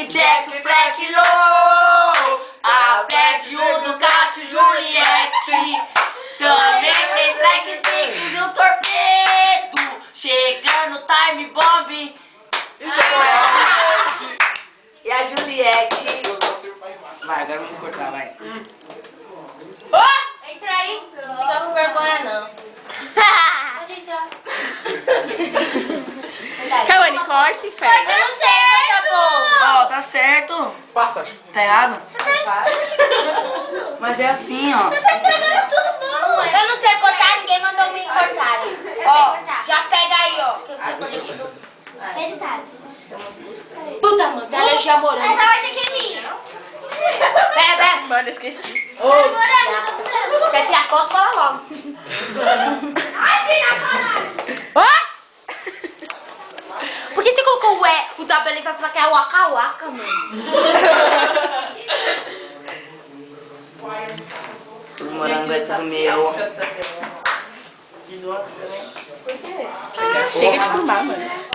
Jack, Jack, Fleck, Low. A Fred, o Ducati, Juliette. Também tem Fleck, Six e o Torpedo. Chegando Time Bomb. E a Juliette. Vai, agora vamos cortar, vai. Oh, entra aí. Não fica com vergonha, não. Pode entrar. Cauane, corta e fecha. Deu certo, pô. Ó, tá certo. Passa. Tá errado? Você tá estragando. Mas é assim, ó. Você tá estragando tudo, bom. Eu não sei cortar, ninguém mandou me cortar. Ó, já pega aí, ó. Que você coletivo. Ele sabe. Puta, mano, tem alergia a morango. Essa parte aqui é minha. Pera. Mano, esqueci. Quer tirar foto? Fala logo. Ai, filha, caralho. Por que você colocou o W ali pra falar que é o Waka Waka, mano? Os morangos é tudo meu. Chega de fumar, mano.